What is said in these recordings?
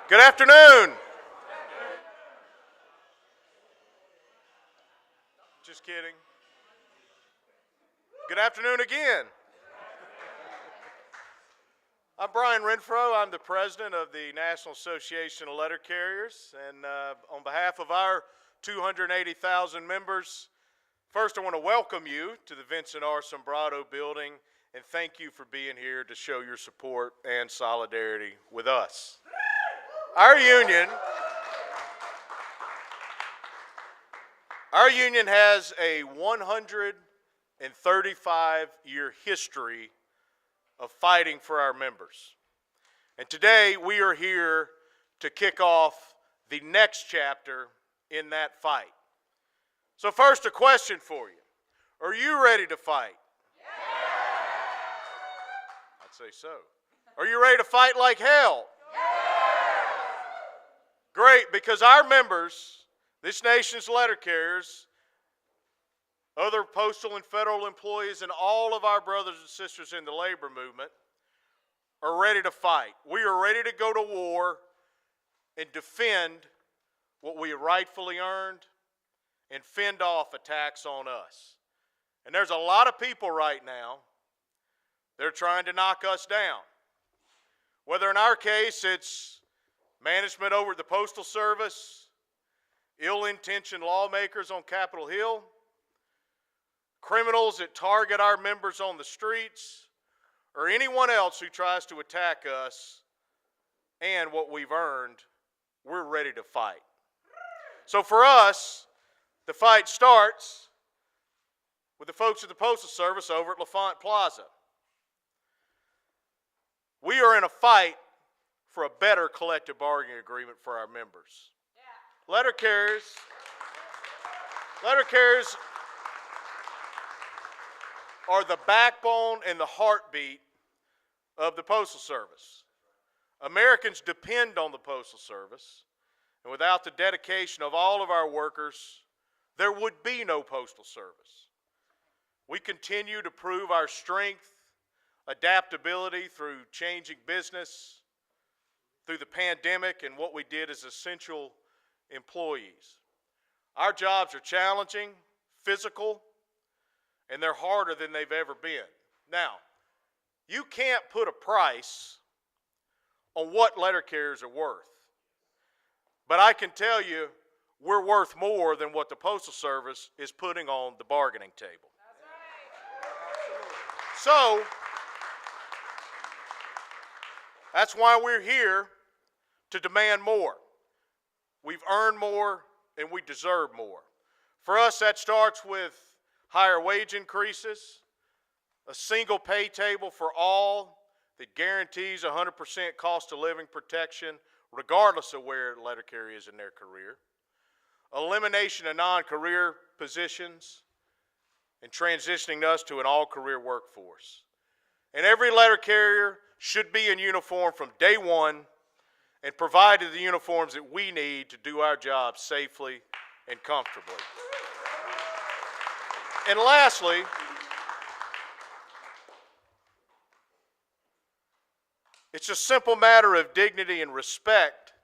Good afternoon. Just kidding. Good afternoon again. I'm Brian Renfro. I'm the president of the National Association of Letter Carriers, and on behalf of our 280,000 members, first I want to welcome you to the Vincent R. Sombrado building and thank you for being here to show your support and solidarity with us. Our union has a 135-year history of fighting for our members. And today we are here to kick off the next chapter in that fight. So first, a question for you. Are you ready to fight? Yeah. I'd say so. Are you ready to fight like hell? Great, because our members, this nation's letter carriers, other postal and federal employees, and all of our brothers and sisters in the labor movement are ready to fight. We are ready to go to war and defend what we rightfully earned and fend off attacks on us. And there's a lot of people right now that are trying to knock us down. Whether in our case it's management over at the Postal Service, ill-intentioned lawmakers on Capitol Hill, criminals that target our members on the streets, or anyone else who tries to attack us and what we've earned, we're ready to fight. So for us, the fight starts with the folks at the Postal Service over at LaFont Plaza. We are in a fight for a better collective bargaining agreement for our members. Yeah. Letter carriers are the backbone and the heartbeat of the Postal Service. Americans depend on the Postal Service, and without the dedication of all of our workers, there would be no Postal Service. We continue to prove our strength, adaptability through changing business, through the pandemic and what we did as essential employees. Our jobs are challenging, physical, and they're harder than they've ever been. Now, you can't put a price on what letter carriers are worth, but I can tell you we're worth more than what the Postal Service is putting on the bargaining table. So, that's why we're here to demand more. We've earned more and we deserve more. For us, that starts with higher wage increases, a single pay table for all that guarantees 100% cost of living protection regardless of where a letter carrier is in their career, elimination of non-career positions, and transitioning us to an all-career workforce. And every letter carrier should be in uniform from day one and provided the uniforms that we need to do our job safely and comfortably. And lastly, it's a simple matter of dignity and respect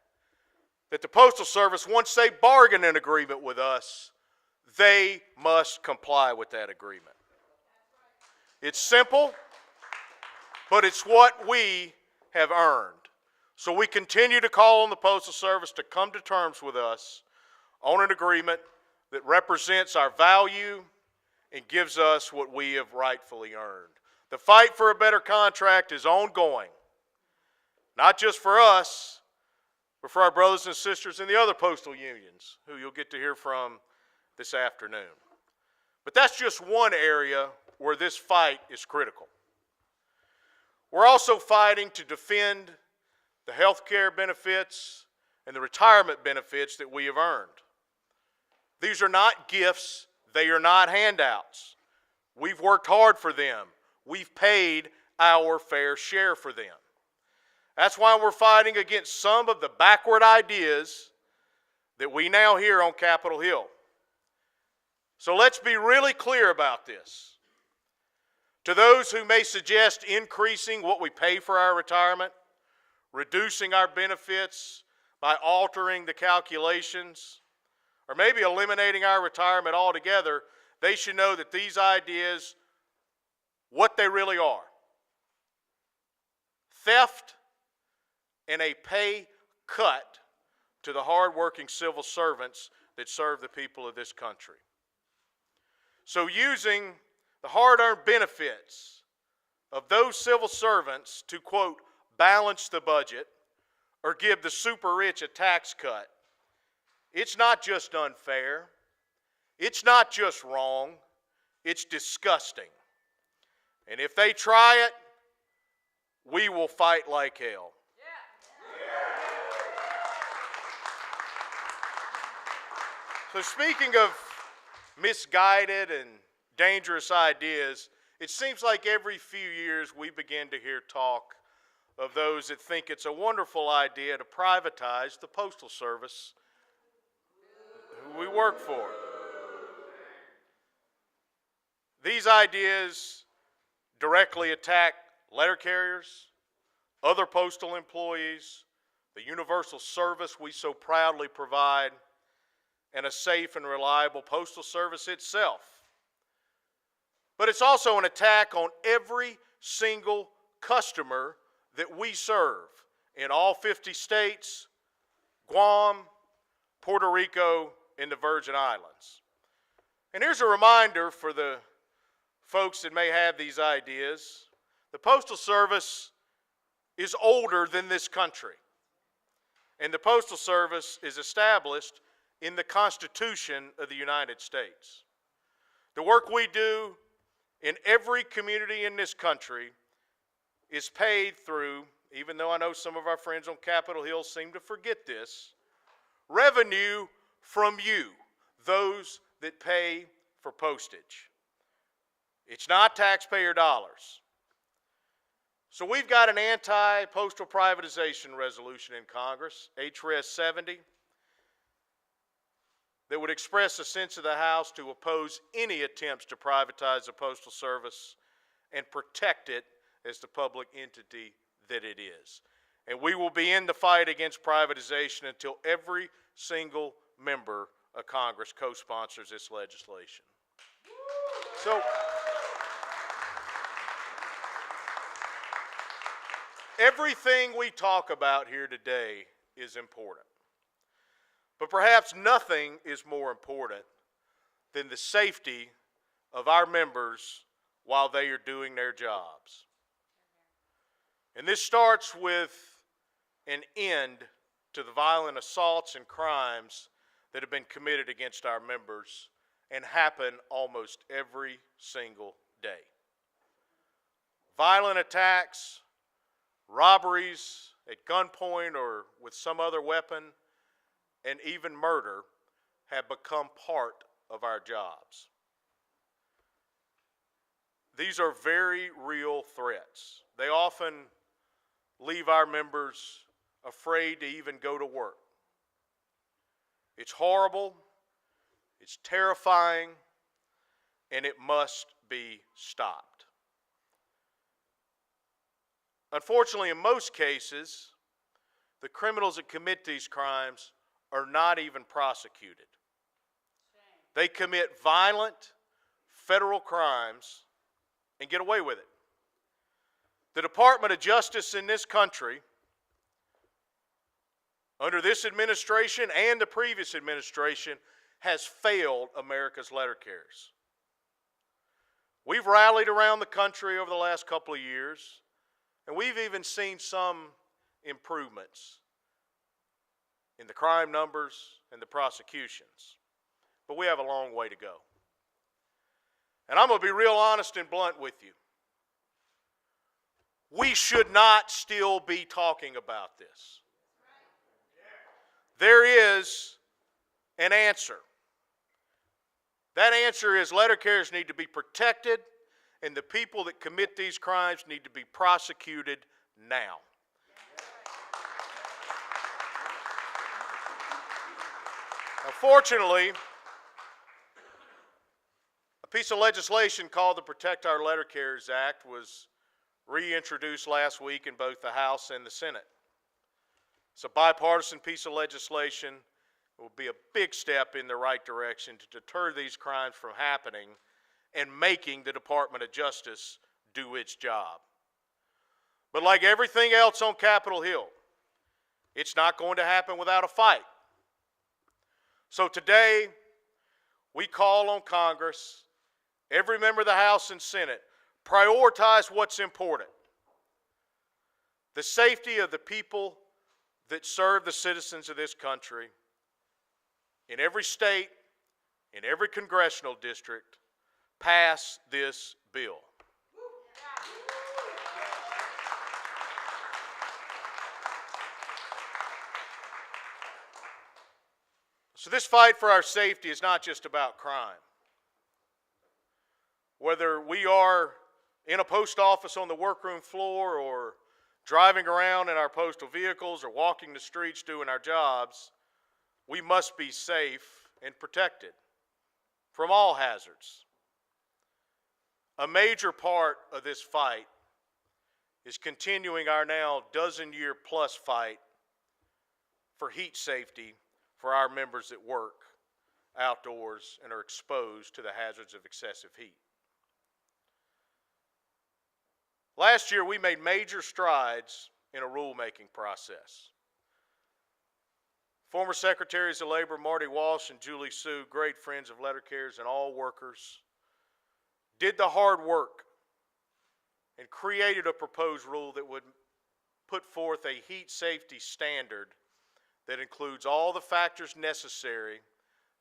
that the Postal Service, once they bargain an agreement with us, they must comply with that agreement. It's simple, but it's what we have earned. So we continue to call on the Postal Service to come to terms with us on an agreement that represents our value and gives us what we have rightfully earned. The fight for a better contract is ongoing, not just for us, but for our brothers and sisters in the other postal unions, who you'll get to hear from this afternoon. But that's just one area where this fight is critical. We're also fighting to defend the health care benefits and the retirement benefits that we have earned. These are not gifts, they are not handouts. We've worked hard for them. We've paid our fair share for them. That's why we're fighting against some of the backward ideas that we now hear on Capitol Hill. So let's be really clear about this. To those who may suggest increasing what we pay for our retirement, reducing our benefits by altering the calculations, or maybe eliminating our retirement altogether, they should know that these ideas, what they really are: theft and a pay cut to the hardworking civil servants that serve the people of this country. So using the hard-earned benefits of those civil servants to, quote, balance the budget or give the super rich a tax cut, it's not just unfair, it's not just wrong, it's disgusting. And if they try it, we will fight like hell. So speaking of misguided and dangerous ideas, it seems like every few years we begin to hear talk of those that think it's a wonderful idea to privatize the Postal Service who we work for. These ideas directly attack letter carriers, other postal employees, the universal service we so proudly provide, and a safe and reliable postal service itself. But it's also an attack on every single customer that we serve in all 50 states, Guam, Puerto Rico, and the Virgin Islands. And here's a reminder for the folks that may have these ideas: the Postal Service is older than this country. And the Postal Service is established in the Constitution of the United States. The work we do in every community in this country is paid through, even though I know some of our friends on Capitol Hill seem to forget this, revenue from you, those that pay for postage. It's not taxpayer dollars. So we've got an anti-postal privatization resolution in Congress, HRES 70, that would express a sense of the House to oppose any attempts to privatize the Postal Service and protect it as the public entity that it is. And we will be in the fight against privatization until every single member of Congress co-sponsors this legislation. So, everything we talk about here today is important. But perhaps nothing is more important than the safety of our members while they are doing their jobs. And this starts with an end to the violent assaults and crimes that have been committed against our members and happen almost every single day. Violent attacks, robberies at gunpoint or with some other weapon, and even murder have become part of our jobs. These are very real threats. They often leave our members afraid to even go to work. It's horrible, it's terrifying, and it must be stopped. Unfortunately, in most cases, the criminals that commit these crimes are not even prosecuted. They commit violent federal crimes and get away with it. The Department of Justice in this country, under this administration and the previous administration, has failed America's letter carriers. We've rallied around the country over the last couple of years, and we've even seen some improvements in the crime numbers and the prosecutions. But we have a long way to go. And I'm going to be real honest and blunt with you. We should not still be talking about this. There is an answer. That answer is letter carriers need to be protected, and the people that commit these crimes need to be prosecuted now. Now, fortunately, a piece of legislation called the Protect Our Letter Carriers Act was reintroduced last week in both the House and the Senate. It's a bipartisan piece of legislation. It will be a big step in the right direction to deter these crimes from happening and making the Department of Justice do its job. But like everything else on Capitol Hill, it's not going to happen without a fight. So today, we call on Congress, every member of the House and Senate, prioritize what's important. The safety of the people that serve the citizens of this country in every state, in every congressional district, pass this bill. So this fight for our safety is not just about crime. Whether we are in a post office on the workroom floor or driving around in our postal vehicles or walking the streets doing our jobs, we must be safe and protected from all hazards. A major part of this fight is continuing our now dozen-year-plus fight for heat safety for our members that work outdoors and are exposed to the hazards of excessive heat. Last year, we made major strides in a rulemaking process. Former Secretaries of Labor Marty Walsh and Julie Sue, great friends of letter carriers and all workers, did the hard work and created a proposed rule that would put forth a heat safety standard that includes all the factors necessary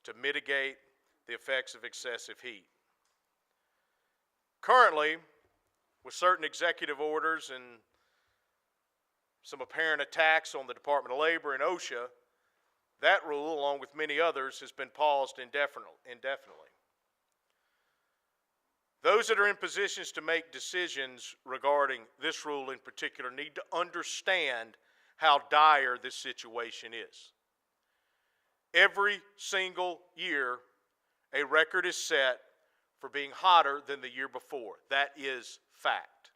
to mitigate the effects of excessive heat. Currently, with certain executive orders and some apparent attacks on the Department of Labor and OSHA, that rule, along with many others, has been paused indefinitely. Those that are in positions to make decisions regarding this rule in particular need to understand how dire this situation is. Every single year, a record is set for being hotter than the year before. That is fact.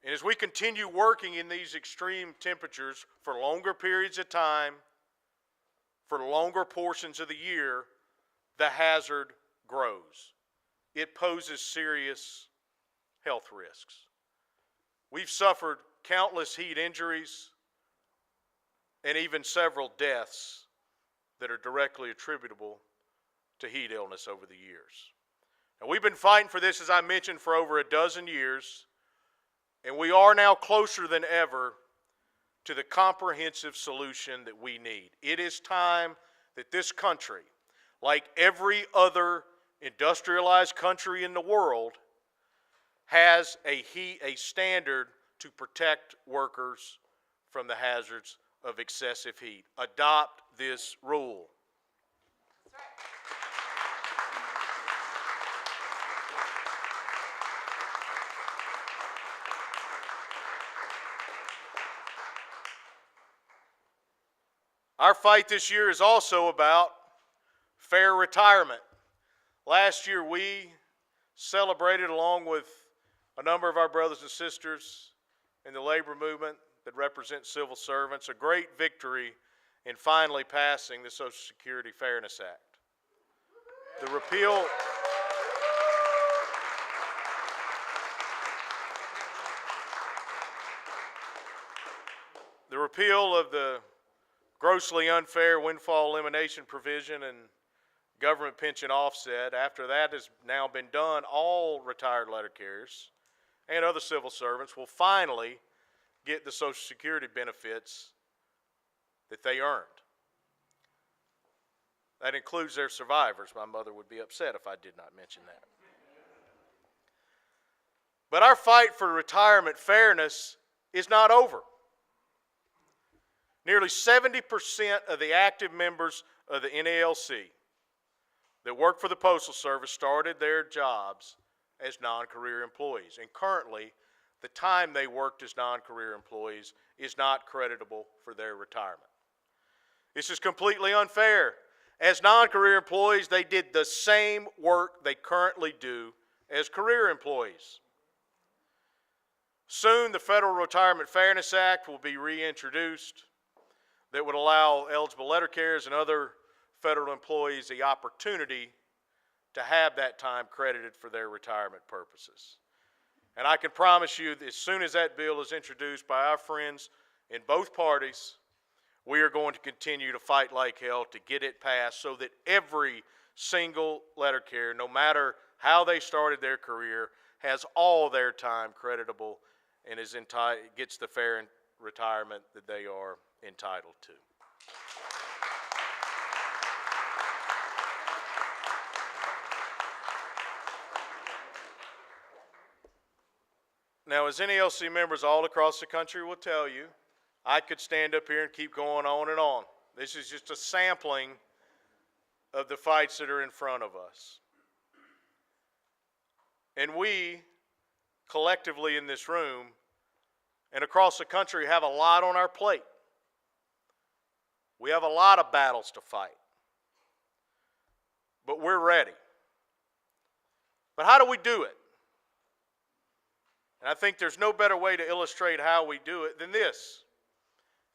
And as we continue working in these extreme temperatures for longer periods of time, for longer portions of the year, the hazard grows. It poses serious health risks. We've suffered countless heat injuries and even several deaths that are directly attributable to heat illness over the years. And we've been fighting for this, as I mentioned, for over a dozen years, and we are now closer than ever to the comprehensive solution that we need. It is time that this country, like every other industrialized country in the world, has a standard to protect workers from the hazards of excessive heat. Adopt this rule. Our fight this year is also about fair retirement. Last year we celebrated, along with a number of our brothers and sisters in the labor movement that represent civil servants, a great victory in finally passing the Social Security Fairness Act. The repeal of the grossly unfair windfall elimination provision and government pension offset, after that has now been done, all retired letter carriers and other civil servants will finally get the Social Security benefits that they earned. That includes their survivors. My mother would be upset if I did not mention that. But our fight for retirement fairness is not over. Nearly 70% of the active members of the NALC that work for the Postal Service started their jobs as non-career employees. And currently, the time they worked as non-career employees is not creditable for their retirement. This is completely unfair. As non-career employees, they did the same work they currently do as career employees. Soon, the Federal Retirement Fairness Act will be reintroduced that would allow eligible letter carriers and other federal employees the opportunity to have that time credited for their retirement purposes. And I can promise you that as soon as that bill is introduced by our friends in both parties, we are going to continue to fight like hell to get it passed so that every single letter carrier, no matter how they started their career, has all their time creditable and gets the fair retirement that they are entitled to. Now, as NALC members all across the country will tell you, I could stand up here and keep going on and on. This is just a sampling of the fights that are in front of us. And we, collectively in this room and across the country, have a lot on our plate. We have a lot of battles to fight. But we're ready. But how do we do it? And I think there's no better way to illustrate how we do it than this.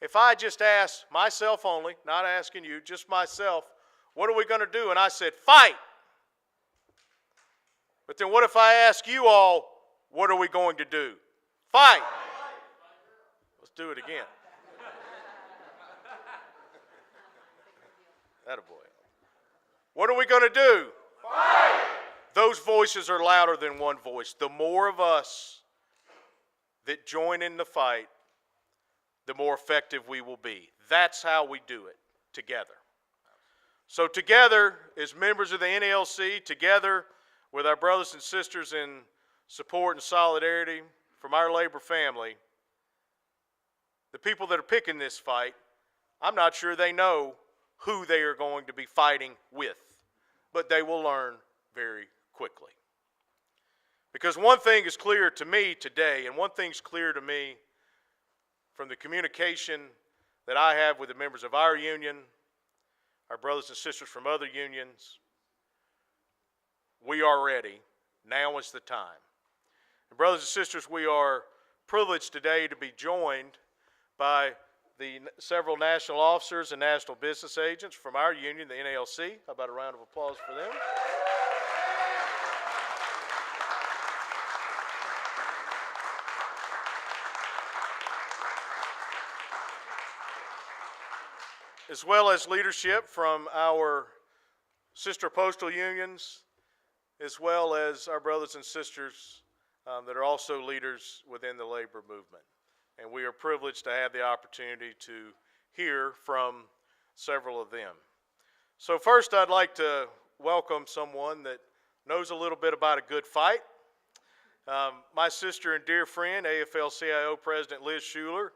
If I just asked myself only, not asking you, just myself, what are we going to do? And I said, fight. But then what if I ask you all, what are we going to do? Fight. Let's do it again. Attaboy. What are we going to do? Fight. Those voices are louder than one voice. The more of us that join in the fight, the more effective we will be. That's how we do it, together. So together, as members of the NALC, together with our brothers and sisters in support and solidarity from our labor family, the people that are picking this fight, I'm not sure they know who they are going to be fighting with, but they will learn very quickly. Because one thing is clear to me today, and one thing's clear to me from the communication that I have with the members of our union, our brothers and sisters from other unions, we are ready. Now is the time. And brothers and sisters, we are privileged today to be joined by the several national officers and national business agents from our union, the NALC. How about a round of applause for them? As well as leadership from our sister postal unions, as well as our brothers and sisters that are also leaders within the labor movement. And we are privileged to have the opportunity to hear from several of them. So first, I'd like to welcome someone that knows a little bit about a good fight. My sister and dear friend, AFL-CIO President Liz Shuler,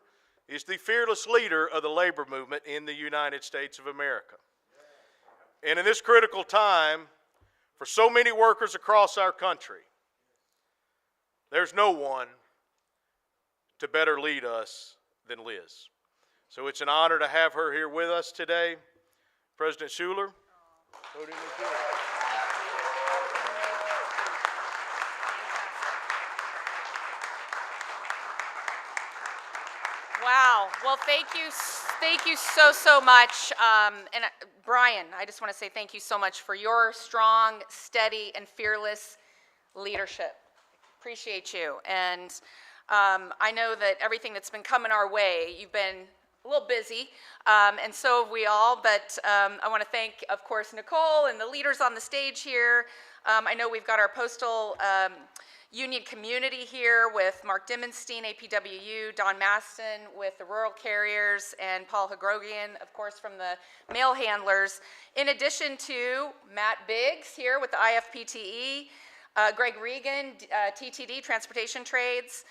is the fearless leader of the labor movement in the United States of America. And in this critical time, for so many workers across our country, there's no one to better lead us than Liz. So it's an honor to have her here with us today. President Shuler. Wow. Well, thank you so much. And Brian, I just want to say thank you so much for your strong, steady, and fearless leadership. Appreciate you. And I know that everything that's been coming our way, you've been a little busy, and so have we all, but I want to thank, of course, Nicole and the leaders on the stage here. I know we've got our postal union community here with Mark Dimmenstein, APWU, Don Maston with the rural carriers, and Paul Hagrogian, of course, from the mail handlers, in addition to Matt Biggs here with the IFPTE, Greg Regan, TTD, Transportation Trades,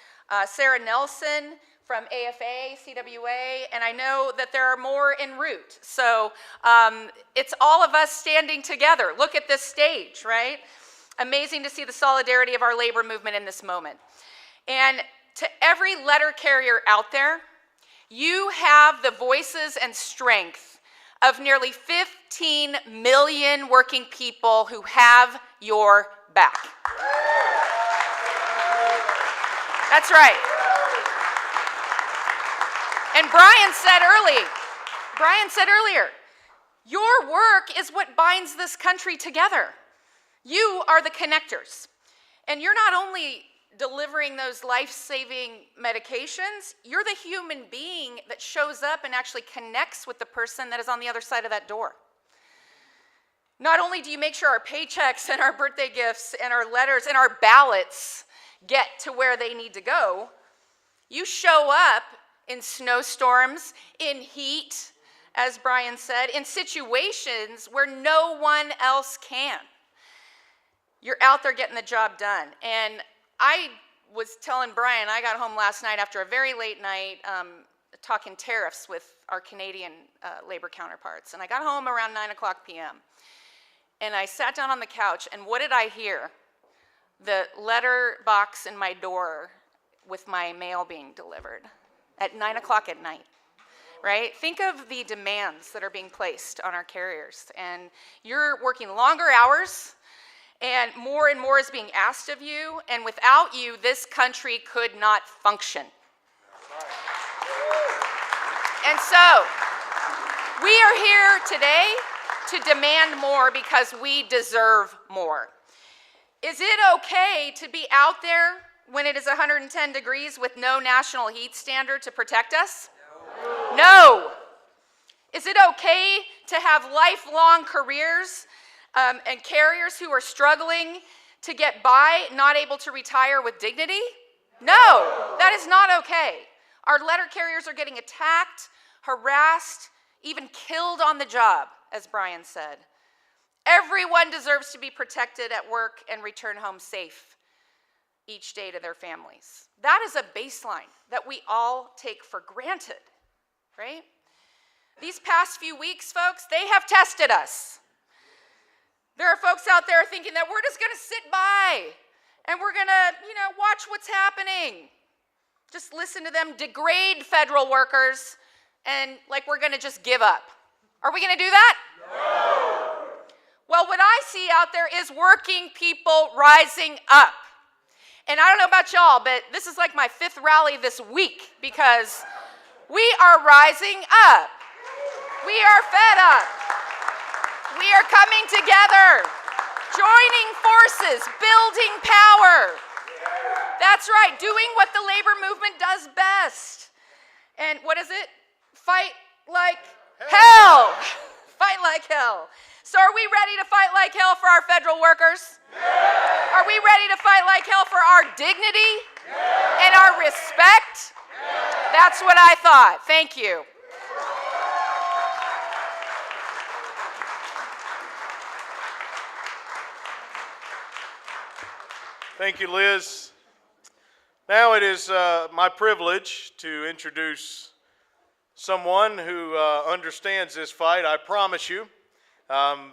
Sarah Nelson from AFA-CWA, and I know that there are more en route. So it's all of us standing together. Look at this stage, right? Amazing to see the solidarity of our labor movement in this moment. And to every letter carrier out there, you have the voices and strength of nearly 15 million working people who have your back. That's right. And Brian said earlier, your work is what binds this country together. You are the connectors. And you're not only delivering those life-saving medications, you're the human being that shows up and actually connects with the person that is on the other side of that door. Not only do you make sure our paychecks and our birthday gifts and our letters and our ballots get to where they need to go, you show up in snowstorms, in heat, as Brian said, in situations where no one else can. You're out there getting the job done. And I was telling Brian, I got home last night after a very late night talking tariffs with our Canadian labor counterparts. And I got home around 9:00 p.m. And I sat down on the couch, and what did I hear? The letter box in my door with my mail being delivered at 9:00 at night, right? Think of the demands that are being placed on our carriers. And you're working longer hours, and more is being asked of you. And without you, this country could not function. And so, we are here today to demand more because we deserve more. Is it okay to be out there when it is 110 degrees with no national heat standard to protect us? No. Is it okay to have lifelong careers and carriers who are struggling to get by, not able to retire with dignity? No, that is not okay. Our letter carriers are getting attacked, harassed, even killed on the job, as Brian said. Everyone deserves to be protected at work and return home safe each day to their families. That is a baseline that we all take for granted, right? These past few weeks, folks, they have tested us. There are folks out there thinking that we're just going to sit by and we're going to, watch what's happening. Just listen to them degrade federal workers and like we're going to just give up. Are we going to do that? No. Well, what I see out there is working people rising up. And I don't know about y'all, but this is like my 5th rally this week because we are rising up. We are fed up. We are coming together, joining forces, building power. That's right, doing what the labor movement does best. And what is it? Fight like hell. Fight like hell. So are we ready to fight like hell for our federal workers? Yeah. Are we ready to fight like hell for our dignity and our respect? That's what I thought. Thank you. Thank you, Liz. Now it is my privilege to introduce someone who understands this fight, I promise you,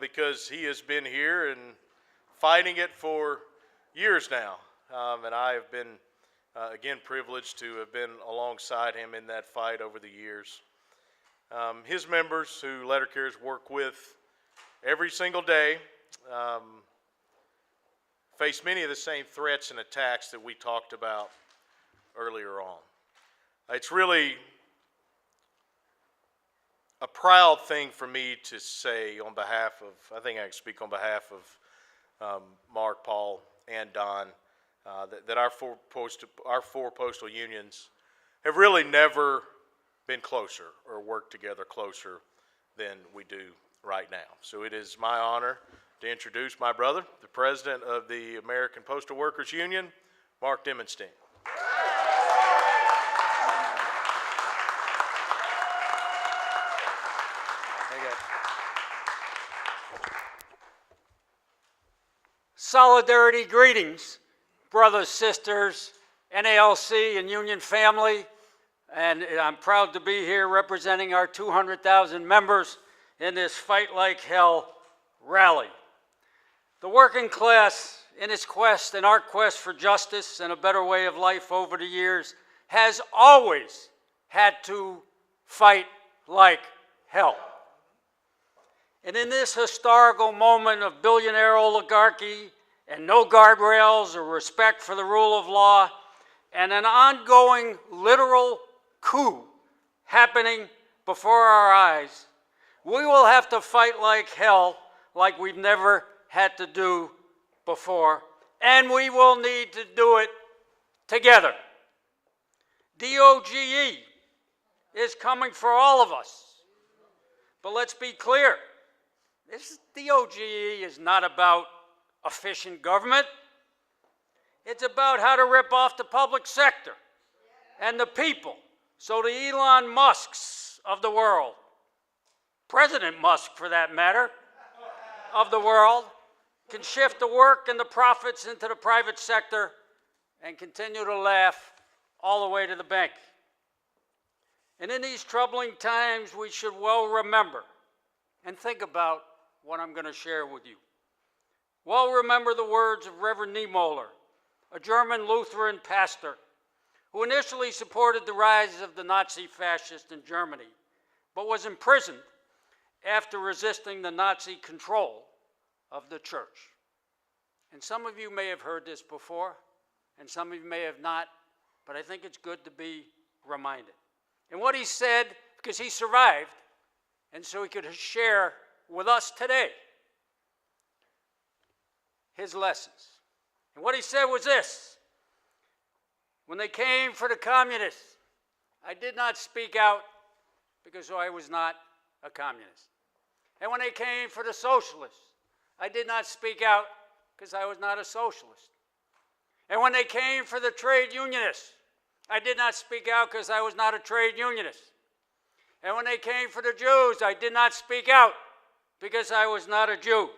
because he has been here and fighting it for years now. And I have been, again, privileged to have been alongside him in that fight over the years. His members, who letter carriers work with every single day, face many of the same threats and attacks that we talked about earlier on. It's really a proud thing for me to say on behalf of, I think I can speak on behalf of Mark, Paul, and Don, that our four postal unions have really never been closer or worked together closer than we do right now. So it is my honor to introduce my brother, the president of the American Postal Workers Union, Mark Dimmenstein. Solidarity greetings, brothers, sisters, NALC and union family, and I'm proud to be here representing our 200,000 members in this Fight Like Hell rally. The working class, in its quest and our quest for justice and a better way of life over the years, has always had to fight like hell. And in this historical moment of billionaire oligarchy and no guardrails or respect for the rule of law and an ongoing literal coup happening happening before our eyes, we will have to fight like hell, like we've never had to do before, and we will need to do it together. DOGE is coming for all of us. But let's be clear, this DOGE is not about efficient government. It's about how to rip off the public sector and the people, so the Elon Musks of the world, President Musk for that matter, of the world, can shift the work and the profits into the private sector and continue to laugh all the way to the bank. And in these troubling times, we should well remember and think about what I'm going to share with you. Well, remember the words of Reverend Niemöller, a German Lutheran pastor who initially supported the rise of the Nazi fascists in Germany, but was imprisoned after resisting the Nazi control of the church. And some of you may have heard this before, and some of you may have not, but I think it's good to be reminded. And what he said, because he survived, and so he could share with us today his lessons. And what he said was this: when they came for the communists, I did not speak out because I was not a communist. And when they came for the socialists, I did not speak out because I was not a socialist. And when they came for the trade unionists, I did not speak out because I was not a trade unionist. And when they came for the Jews, I did not speak out because I was not a Jew.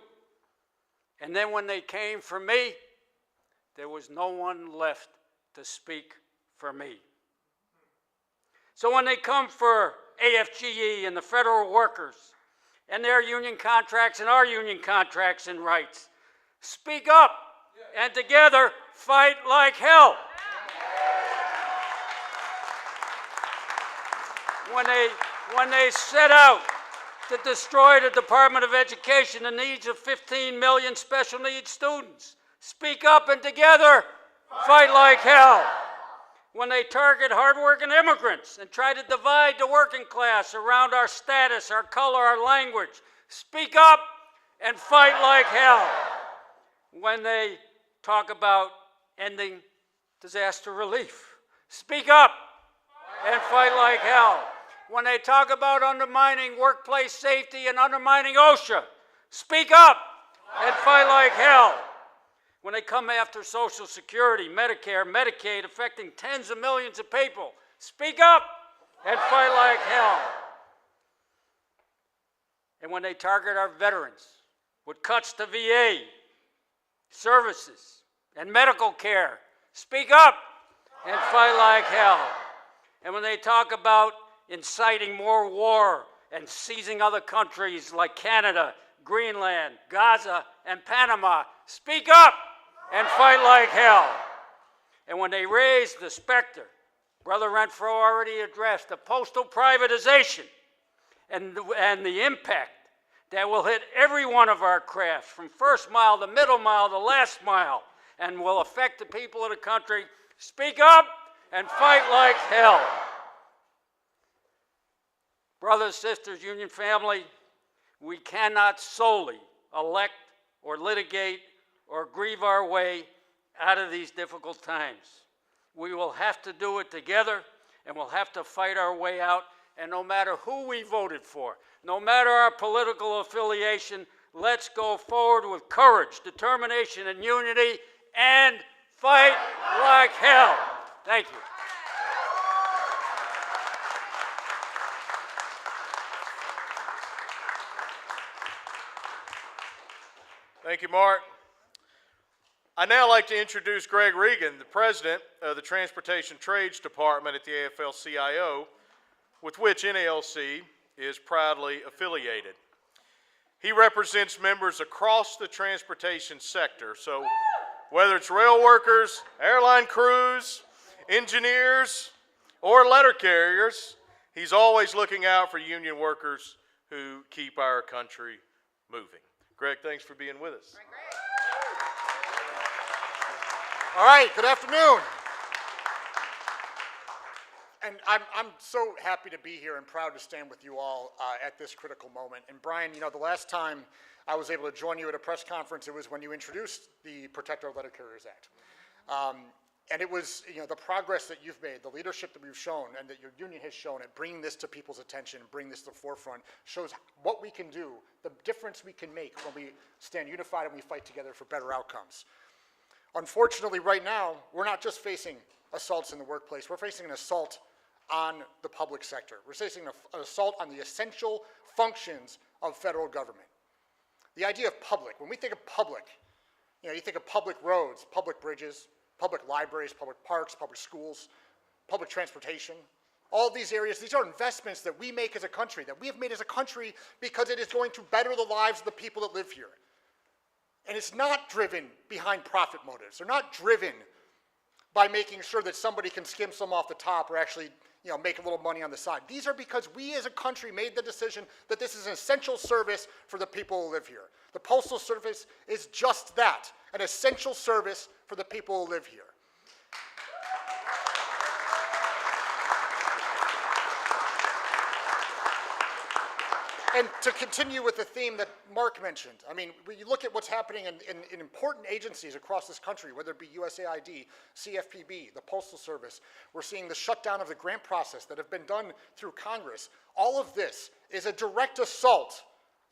And then when they came for me, there was no one left to speak for me. So when they come for AFGE and the federal workers and their union contracts and our union contracts and rights, speak up and together fight like hell. When they set out to destroy the Department of Education, the needs of 15 million special needs students, speak up and together fight like hell. When they target hardworking immigrants and try to divide the working class around our status, our color, our language, speak up and fight like hell. When they talk about ending disaster relief, speak up and fight like hell. When they talk about undermining workplace safety and undermining OSHA, speak up and fight like hell. When they come after Social Security, Medicare, Medicaid, affecting tens of millions of people, speak up and fight like hell. And when they target our veterans with cuts to VA services and medical care, speak up and fight like hell. And when they talk about inciting more war and seizing other countries like Canada, Greenland, Gaza, and Panama, speak up and fight like hell. And when they raise the specter, Brother Renfro already addressed the postal privatization and the impact that will hit every one of our crafts, from first mile to middle mile to last mile, and will affect the people of the country, speak up and fight like hell. Brothers, sisters, union family, we cannot solely elect or litigate or grieve our way out of these difficult times. We will have to do it together, and we'll have to fight our way out. And no matter who we voted for, no matter our political affiliation, let's go forward with courage, determination, and unity, and fight like hell. Thank you. Thank you, Mark. I'd now like to introduce Greg Regan, the president of the Transportation Trades Department at the AFL-CIO, with which NALC is proudly affiliated. He represents members across the transportation sector, so whether it's rail workers, airline crews, engineers, or letter carriers, he's always looking out for union workers who keep our country moving. Greg, thanks for being with us. All right, good afternoon. And I'm so happy to be here and proud to stand with you all at this critical moment. And Brian, you know, the last time I was able to join you at a press conference, it was when you introduced the Protect Our Letter Carriers Act. And it was, you know, the progress that you've made, the leadership that we've shown and that your union has shown at bringing this to people's attention, bringing this to the forefront, shows what we can do, the difference we can make when we stand unified and we fight together for better outcomes. Unfortunately, right now, we're not just facing assaults in the workplace, we're facing an assault on the public sector. We're facing an assault on the essential functions of federal government. The idea of public, when we think of public, you know, you think of public roads, public bridges, public libraries, public parks, public schools, public transportation. All these areas, these are investments that we make as a country, that we have made as a country because it is going to better the lives of the people that live here. And it's not driven behind profit motives. They're not driven by making sure that somebody can skim some off the top or actually, you know, make a little money on the side. These are because we as a country made the decision that this is an essential service for the people who live here. The Postal Service is just that, an essential service for the people who live here. And to continue with the theme that Mark mentioned, I mean, when you look at what's happening in important agencies across this country, whether it be USAID, CFPB, the Postal Service, we're seeing the shutdown of the grant process that have been done through Congress. All of this is a direct assault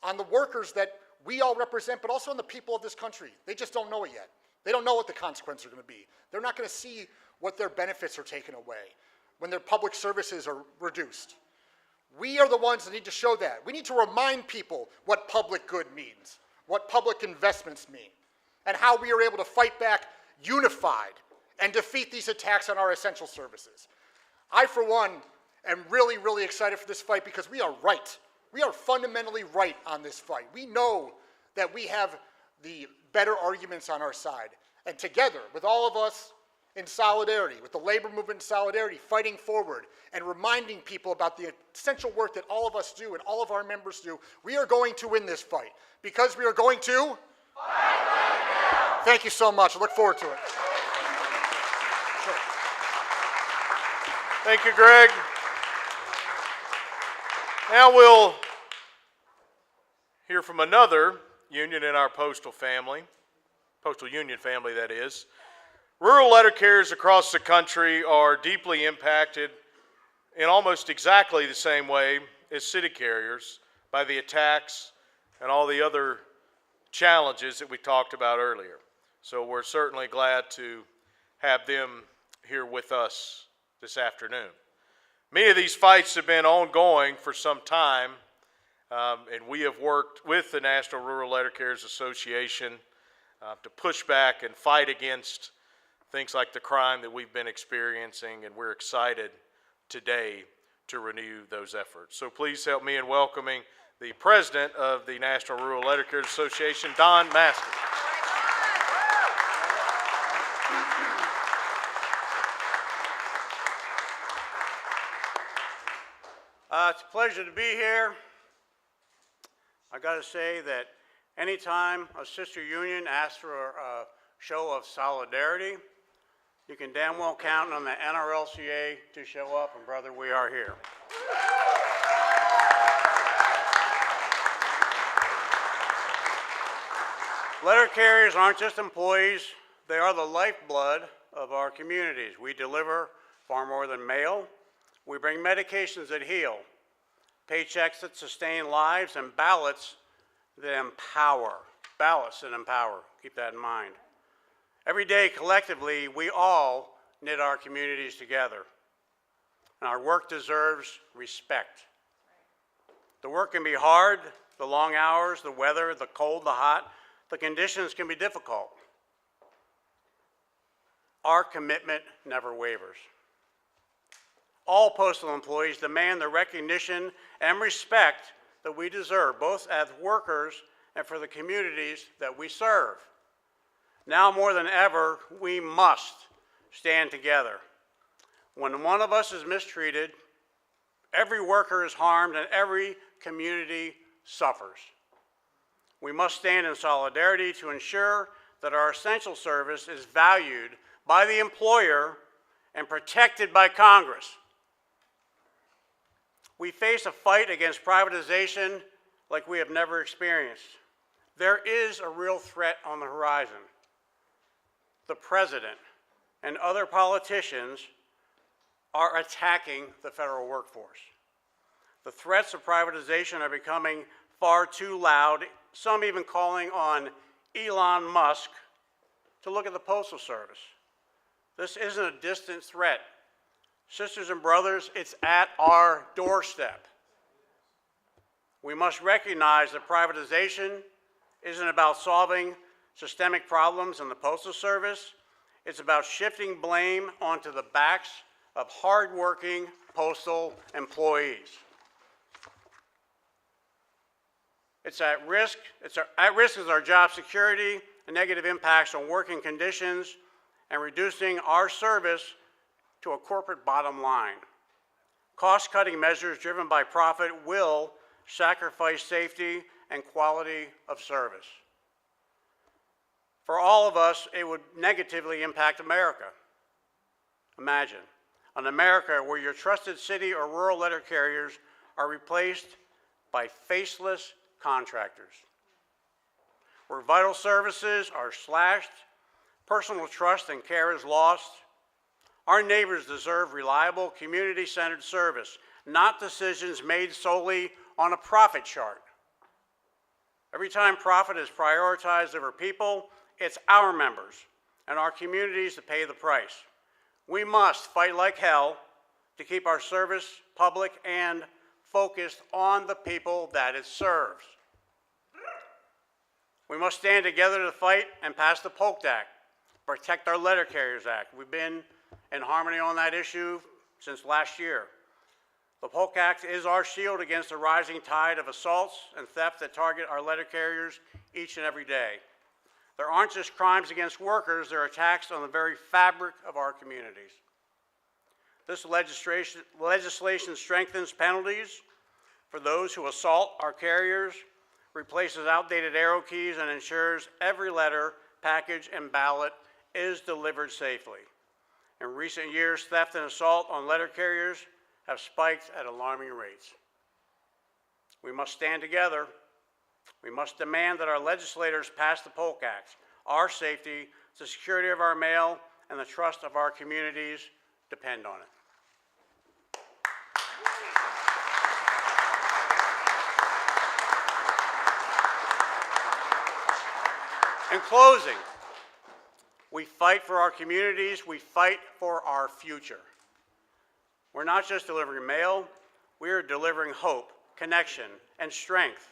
on the workers that we all represent, but also on the people of this country. They just don't know it yet. They don't know what the consequences are going to be. They're not going to see what their benefits are taken away when their public services are reduced. We are the ones that need to show that. We need to remind people what public good means, what public investments mean, and how we are able to fight back unified and defeat these attacks on our essential services. I, for one, am really, really excited for this fight because we are right. We are fundamentally right on this fight. We know that we have the better arguments on our side. And together, with all of us in solidarity, with the labor movement in solidarity, fighting forward and reminding people about the essential work that all of us do and all of our members do, we are going to win this fight because we are going to fight right now. Thank you so much. I look forward to it. Sure. Thank you, Greg. Now we'll hear from another union in our postal family, postal union family that is. Rural letter carriers across the country are deeply impacted in almost exactly the same way as city carriers by the attacks and all the other challenges that we talked about earlier. So we're certainly glad to have them here with us this afternoon. Many of these fights have been ongoing for some time, and we have worked with the National Rural Letter Carriers Association to push back and fight against things like the crime that we've been experiencing, and we're excited today to renew those efforts. So please help me in welcoming the president of the National Rural Letter Carriers Association, Don Masters. It's a pleasure to be here. I got to say that anytime a sister union asks for a show of solidarity, you can damn well count on the NRLCA to show up, and brother, we are here. Letter carriers aren't just employees, they are the lifeblood of our communities. We deliver far more than mail. We bring medications that heal, paychecks that sustain lives, and ballots that empower. Ballots that empower, keep that in mind. Every day, collectively, we all knit our communities together, and our work deserves respect. The work can be hard, the long hours, the weather, the cold, the hot, the conditions can be difficult. Our commitment never wavers. All postal employees demand the recognition and respect that we deserve, both as workers and for the communities that we serve. Now more than ever, we must stand together. When one of us is mistreated, every worker is harmed and every community suffers. We must stand in solidarity to ensure that our essential service is valued by the employer and protected by Congress. We face a fight against privatization like we have never experienced. There is a real threat on the horizon. The president and other politicians are attacking the federal workforce. The threats of privatization are becoming far too loud, some even calling on Elon Musk to look at the Postal Service. This isn't a distant threat. Sisters and brothers, it's at our doorstep. We must recognize that privatization isn't about solving systemic problems in the Postal Service. It's about shifting blame onto the backs of hardworking postal employees. At risk is our job security and negative impacts on working conditions and reducing our service to a corporate bottom line. Cost-cutting measures driven by profit will sacrifice safety and quality of service. For all of us, it would negatively impact America. Imagine an America where your trusted city or rural letter carriers are replaced by faceless contractors, where vital services are slashed, personal trust and care is lost. Our neighbors deserve reliable, community-centered service, not decisions made solely on a profit chart. Every time profit is prioritized over people, it's our members and our communities that pay the price. We must fight like hell to keep our service public and focused on the people that it serves. We must stand together to fight and pass the POLK Act, Protect Our Letter Carriers Act. We've been in harmony on that issue since last year. The POLK Act is our shield against the rising tide of assaults and theft that target our letter carriers each and every day. There aren't just crimes against workers, there are attacks on the very fabric of our communities. This legislation strengthens penalties for those who assault our carriers, replaces outdated arrow keys, and ensures every letter, package, and ballot is delivered safely. In recent years, theft and assault on letter carriers have spiked at alarming rates. We must stand together. We must demand that our legislators pass the POLK Act. Our safety, the security of our mail, and the trust of our communities depend on it. In closing, we fight for our communities, we fight for our future. We're not just delivering mail, we are delivering hope, connection, and strength.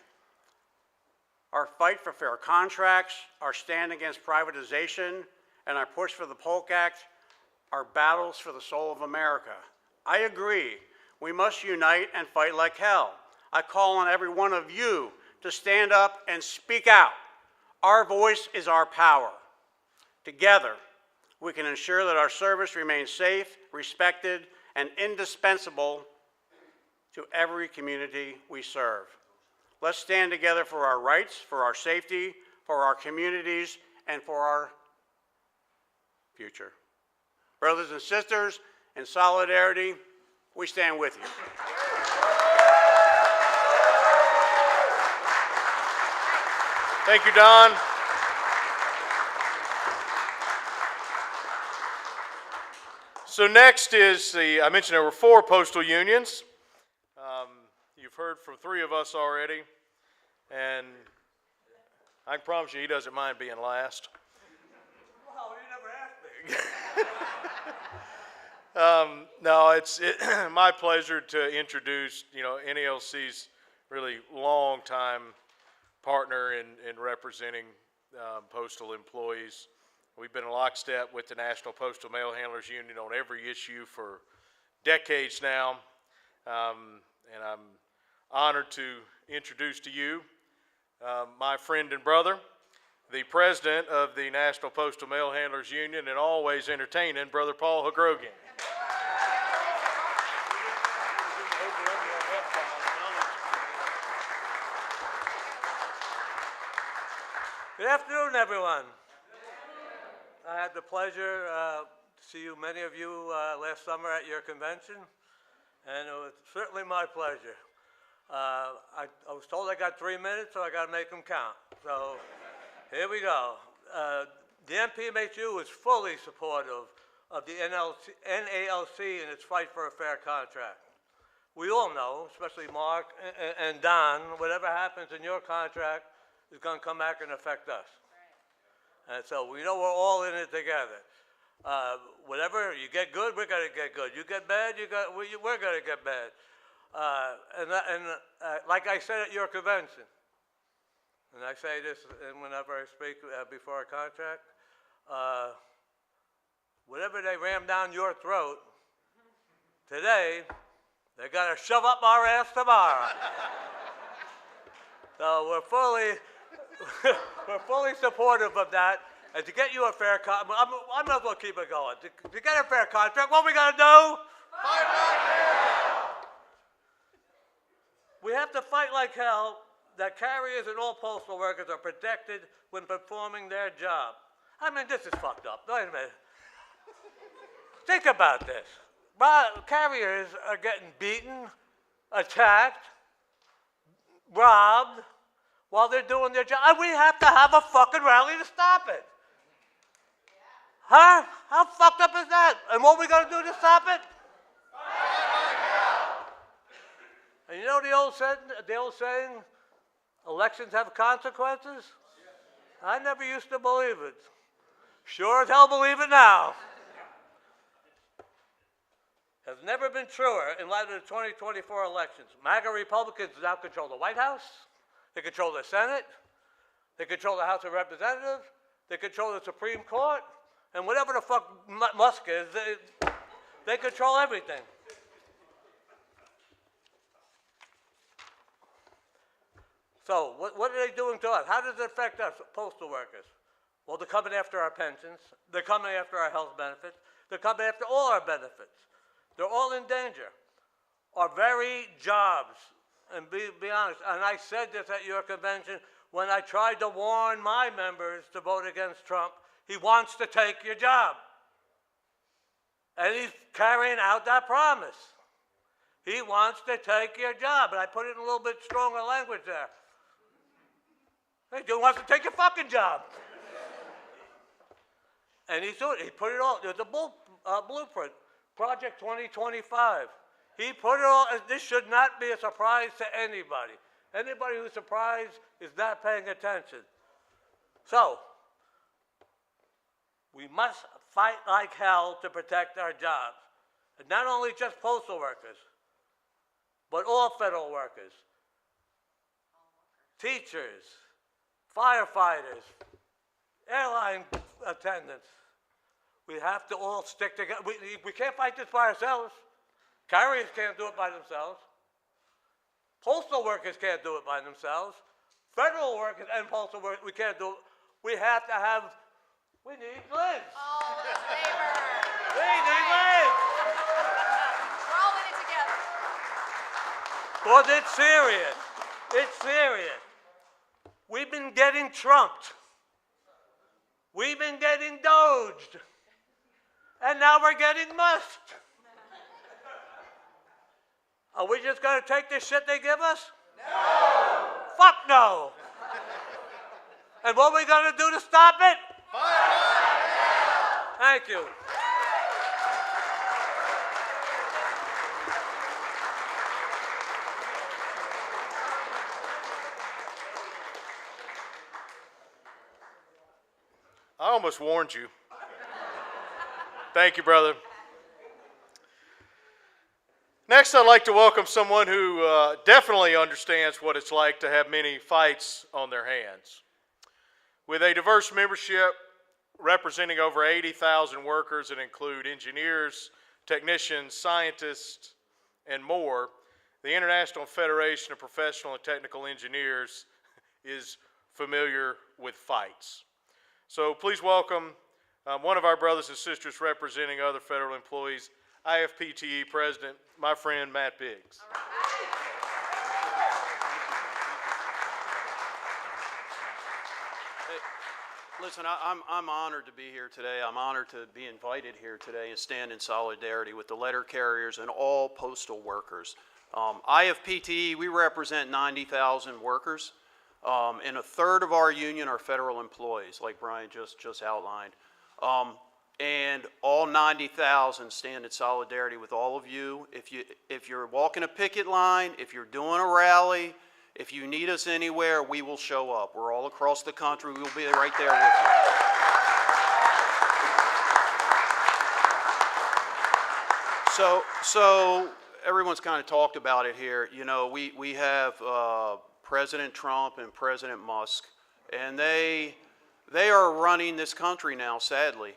Our fight for fair contracts, our stand against privatization, and our push for the POLK Act are battles for the soul of America. I agree, we must unite and fight like hell. I call on every one of you to stand up and speak out. Our voice is our power. Together, we can ensure that our service remains safe, respected, and indispensable to every community we serve. Let's stand together for our rights, for our safety, for our communities, and for our future. Brothers and sisters, in solidarity, we stand with you. Thank you, Don. So next is I mentioned there were 4 postal unions. You've heard from 3 of us already, and I can promise you he doesn't mind being last. Wow, you never asked me. No, it's my pleasure to introduce, NALC's really long-time partner in representing postal employees. We've been in lockstep with the National Postal Mail Handlers Union on every issue for decades now, and I'm honored to introduce to you my friend and brother, the president of the National Postal Mail Handlers Union, and always entertaining, Brother Paul Hagrogian. Good afternoon, everyone. I had the pleasure to see many of you last summer at your convention, and it was certainly my pleasure. I was told I got 3 minutes, so I got to make them count. So here we go. The NPMHU is fully supportive of the NALC in its fight for a fair contract. We all know, especially Mark and Don, whatever happens in your contract is going to come back and affect us. And so we know we're all in it together. Whatever, you get good, we're going to get good. You get bad, we're going to get bad. Like I said at your convention, and I say this whenever I speak before a contract, whatever they ram down your throat today, they got to shove up our ass tomorrow. So we're fully supportive of that. And to get you a fair contract, I might as well keep it going. To get a fair contract, what we got to do? Fight like hell! We have to fight like hell that carriers and all postal workers are protected when performing their job. I mean, this is fucked up. Wait a minute. Think about this. Carriers are getting beaten, attacked, robbed while they're doing their job. And we have to have a fucking rally to stop it. Huh? How fucked up is that? And what are we going to do to stop it? And you know the old saying, elections have consequences? I never used to believe it. Sure as hell believe it now. Has never been truer in light of the 2024 elections. MAGA Republicans now control the White House. They control the Senate. They control the House of Representatives. They control the Supreme Court. And whatever the fuck Musk is, they control everything. So what are they doing to us? How does it affect us, postal workers? Well, they're coming after our pensions. They're coming after our health benefits. They're coming after all our benefits. They're all in danger. Our very jobs, and be honest, and I said this at your convention when I tried to warn my members to vote against Trump. He wants to take your job. And he's carrying out that promise. He wants to take your job. And I put it in a little bit stronger language there. He wants to take your fucking job. And he's doing it. He put it all, there's a blueprint, Project 2025. He put it all, this should not be a surprise to anybody. Anybody who's surprised is not paying attention. So, we must fight like hell to protect our jobs. And not only just postal workers, but all federal workers, teachers, firefighters, airline attendants. We have to all stick together. We can't fight this by ourselves. Carriers can't do it by themselves. Postal workers can't do it by themselves. Federal workers and postal workers, we can't do it. We have to have, we need lids. All in favor. We need lids. We're all in it together. Because it's serious. It's serious. We've been getting trumped. We've been getting doged. And now we're getting musked. Are we just going to take this shit they give us? No! Fuck no! And what are we going to do to stop it? Fight! Thank you. I almost warned you. Thank you, brother. Next, I'd like to welcome someone who definitely understands what it's like to have many fights on their hands. With a diverse membership representing over 80,000 workers that include engineers, technicians, scientists, and more, the International Federation of Professional and Technical Engineers is familiar with fights. So please welcome one of our brothers and sisters representing other federal employees, IFPTE President, my friend Matt Biggs. Listen, I'm honored to be here today. I'm honored to be invited here today and stand in solidarity with the letter carriers and all postal workers. IFPTE, we represent 90,000 workers, and a third of our union are federal employees, like Brian just outlined. And all 90,000 stand in solidarity with all of you. If you're walking a picket line, if you're doing a rally, if you need us anywhere, we will show up. We're all across the country. We'll be right there with you. So everyone's kind of talked about it here. You know, we have President Trump and President Musk, and they are running this country now, sadly.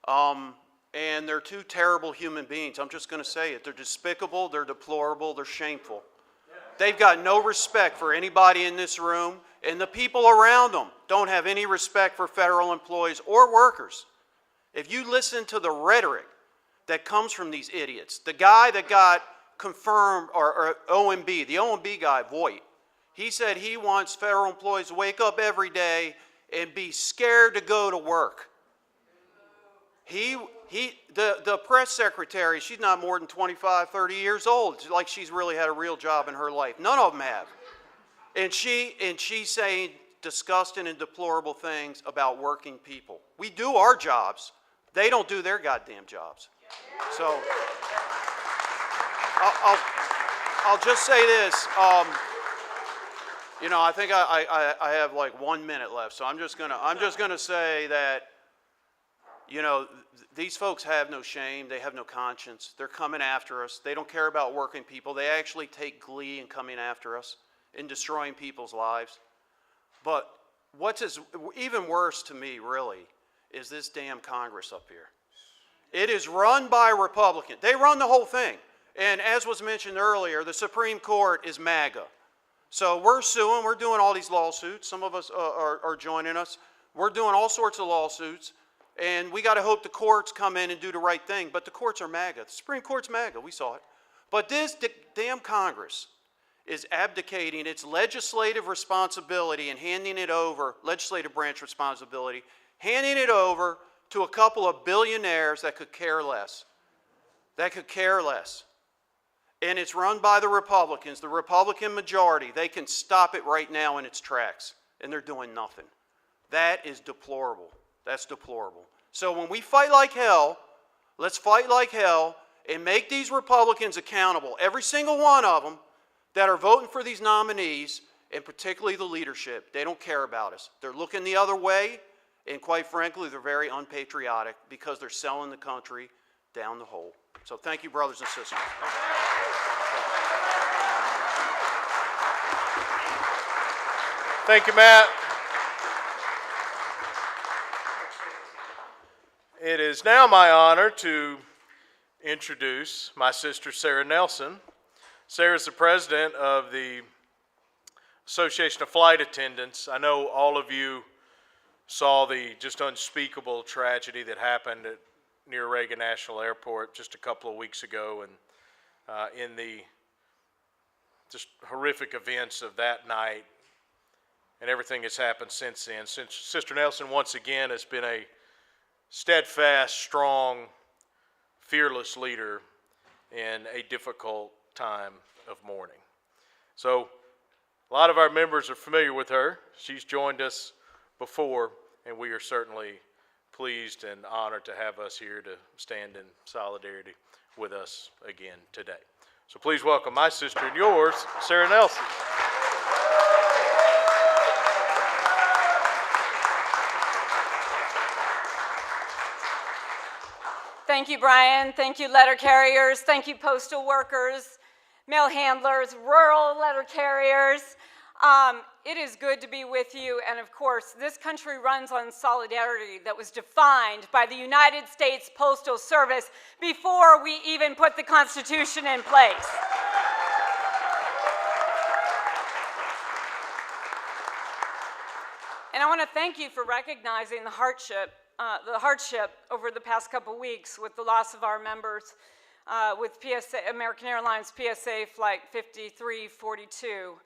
And they're two terrible human beings. I'm just going to say it. They're despicable, they're deplorable, they're shameful. They've got no respect for anybody in this room, and the people around them don't have any respect for federal employees or workers. If you listen to the rhetoric that comes from these idiots, the guy that got confirmed, or OMB, the OMB guy, Voight, he said he wants federal employees to wake up every day and be scared to go to work. The press secretary, she's not more than 25, 30 years old. It's like she's really had a real job in her life. None of them have. And she's saying disgusting and deplorable things about working people. We do our jobs. They don't do their goddamn jobs. So I'll just say this. You know, I think I have like 1 minute left, so I'm just gonna say that, you know, these folks have no shame. They have no conscience. They're coming after us. They don't care about working people. They actually take glee in coming after us and destroying people's lives. But what's even worse to me, really, is this damn Congress up here. It is run by Republicans. They run the whole thing. And as was mentioned earlier, the Supreme Court is MAGA. So we're suing. We're doing all these lawsuits. Some of us are joining us. We're doing all sorts of lawsuits. And we got to hope the courts come in and do the right thing. But the courts are MAGA. The Supreme Court's MAGA. We saw it. But this damn Congress is abdicating its legislative responsibility and handing it over, legislative branch responsibility, handing it over to a couple of billionaires that could care less. That could care less. And it's run by the Republicans, the Republican majority. They can stop it right now in its tracks. And they're doing nothing. That is deplorable. That's deplorable. So when we fight like hell, let's fight like hell and make these Republicans accountable, every single one of them that are voting for these nominees, and particularly the leadership. They don't care about us. They're looking the other way, and quite frankly, they're very unpatriotic because they're selling the country down the hole. So thank you, brothers and sisters. Thank you, Matt. It is now my honor to introduce my sister, Sarah Nelson. Sarah is the president of the Association of Flight Attendants. I know all of you saw the just unspeakable tragedy that happened near Reagan National Airport just a couple of weeks ago, and in the just horrific events of that night and everything that's happened since then. Since Sister Nelson, once again, has been a steadfast, strong, fearless leader in a difficult time of mourning. So a lot of our members are familiar with her. She's joined us before, and we are certainly pleased and honored to have us here to stand in solidarity with us again today. So please welcome my sister and yours, Sarah Nelson. Thank you, Brian. Thank you, letter carriers. Thank you, postal workers, mail handlers, rural letter carriers. It is good to be with you, and of course, this country runs on solidarity that was defined by the United States Postal Service before we even put the Constitution in place. And I want to thank you for recognizing the hardship over the past couple weeks with the loss of our members with PSA, American Airlines PSA Flight 5342.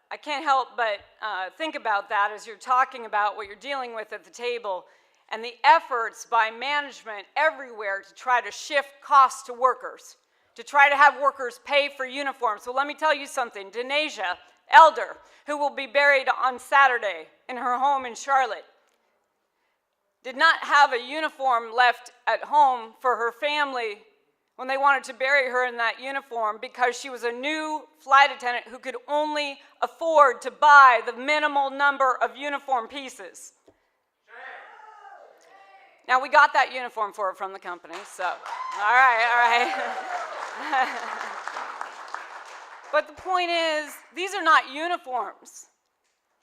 I can't help but think about that as you're talking about what you're dealing with at the table and the efforts by management everywhere to try to shift costs to workers, to try to have workers pay for uniforms. So let me tell you something. Denasia, elder, who will be buried on Saturday in her home in Charlotte, did not have a uniform left at home for her family when they wanted to bury her in that uniform because she was a new flight attendant who could only afford to buy the minimal number of uniform pieces. Now, we got that uniform for her from the company, so, all right. But the point is, these are not uniforms.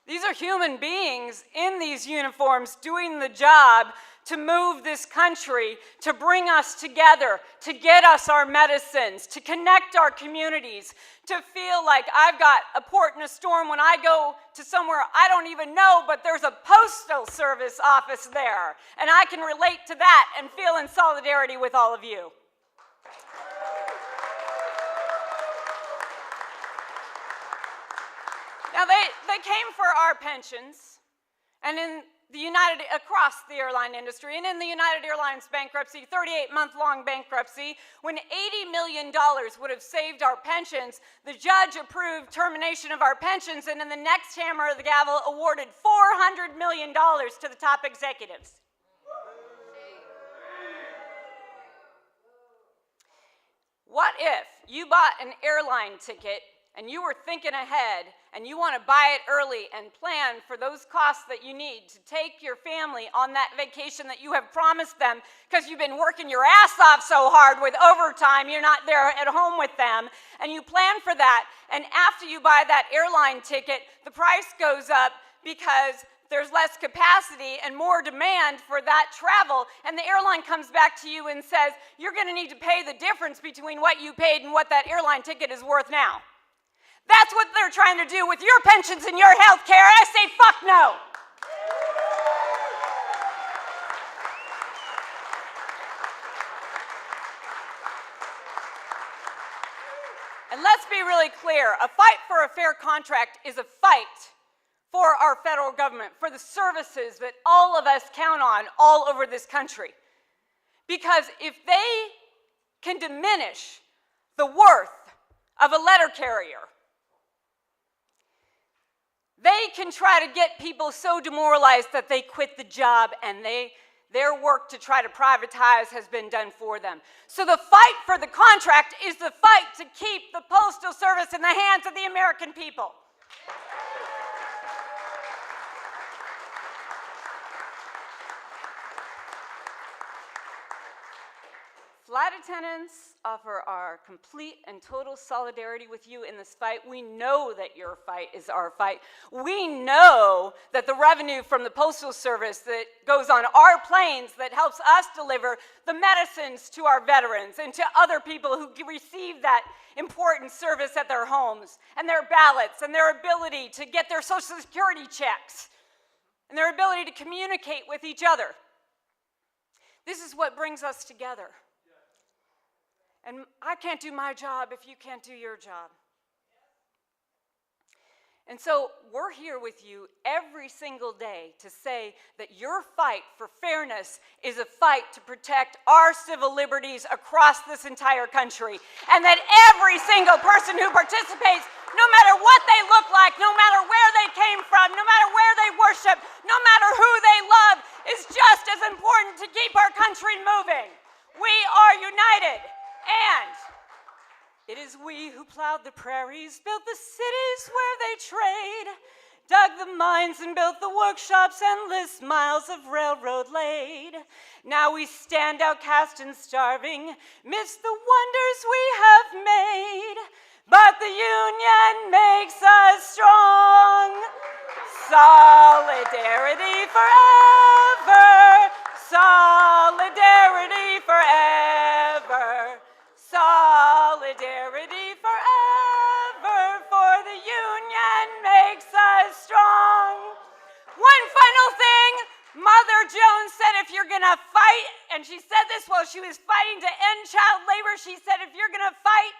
These are human beings in these uniforms doing the job to move this country, to bring us together, to get us our medicines, to connect our communities, to feel like I've got a port in a storm when I go to somewhere I don't even know, but there's a Postal Service office there, and I can relate to that and feel in solidarity with all of you. Now, they came for our pensions, and across the airline industry, and in the United Airlines bankruptcy, 38-month-long bankruptcy, when $80 million would have saved our pensions, the judge approved termination of our pensions, and in the next hammer of the gavel, awarded $400 million to the top executives. What if you bought an airline ticket and you were thinking ahead and you want to buy it early and plan for those costs that you need to take your family on that vacation that you have promised them because you've been working your ass off so hard with overtime, you're not there at home with them, and you plan for that, and after you buy that airline ticket, the price goes up because there's less capacity and more demand for that travel, and the airline comes back to you and says, you're going to need to pay the difference between what you paid and what that airline ticket is worth now. That's what they're trying to do with your pensions and your health care. I say, fuck no. And let's be really clear. A fight for a fair contract is a fight for our federal government, for the services that all of us count on all over this country. Because if they can diminish the worth of a letter carrier, they can try to get people so demoralized that they quit the job and their work to try to privatize has been done for them. So the fight for the contract is the fight to keep the Postal Service in the hands of the American people. Flight attendants offer our complete and total solidarity with you in this fight. We know that your fight is our fight. We know that the revenue from the Postal Service that goes on our planes that helps us deliver the medicines to our veterans and to other people who receive that important service at their homes, and their ballots, and their ability to get their Social Security checks, and their ability to communicate with each other. This is what brings us together. And I can't do my job if you can't do your job. And so we're here with you every single day to say that your fight for fairness is a fight to protect our civil liberties across this entire country. And that every single person who participates, no matter what they look like, no matter where they came from, no matter where they worship, no matter who they love, is just as important to keep our country moving. We are united. And it is we who plowed the prairies, built the cities where they trade, dug the mines and built the workshops, endless miles of railroad laid. Now we stand outcast and starving midst the wonders we have made, but the union makes us strong. Solidarity forever, solidarity forever. Solidarity forever, for the union makes us strong. One final thing, Mother Jones said if you're gonna fight, and she said this while she was fighting to end child labor, she said if you're gonna fight,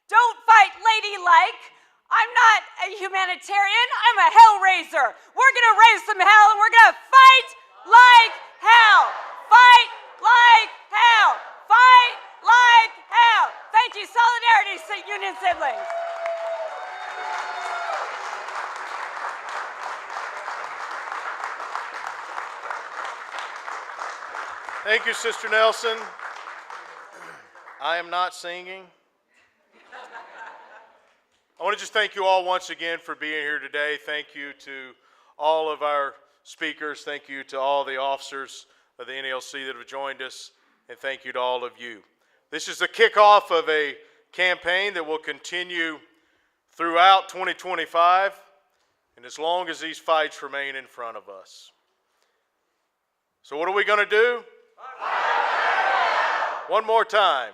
don't fight ladylike, I'm not a humanitarian, I'm a hell raiser. We're gonna raise some hell and we're gonna fight like hell. Fight like hell. Fight like hell. Thank you, solidarity, union siblings. Thank you, Sister Nelson. I am not singing. I want to just thank you all once again for being here today. Thank you to all of our speakers. Thank you to all the officers of the NALC that have joined us. And thank you to all of you. This is the kickoff of a campaign that will continue throughout 2025 and as long as these fights remain in front of us. So what are we going to do? One more time.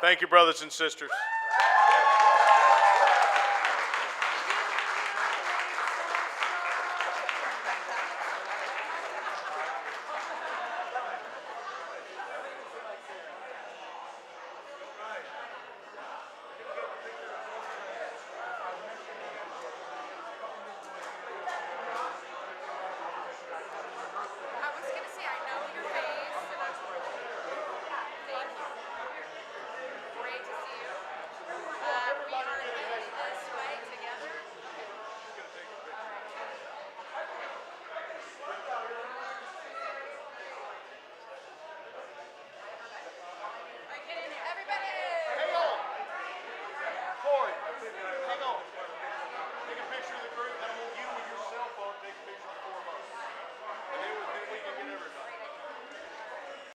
Thank you, brothers and sisters.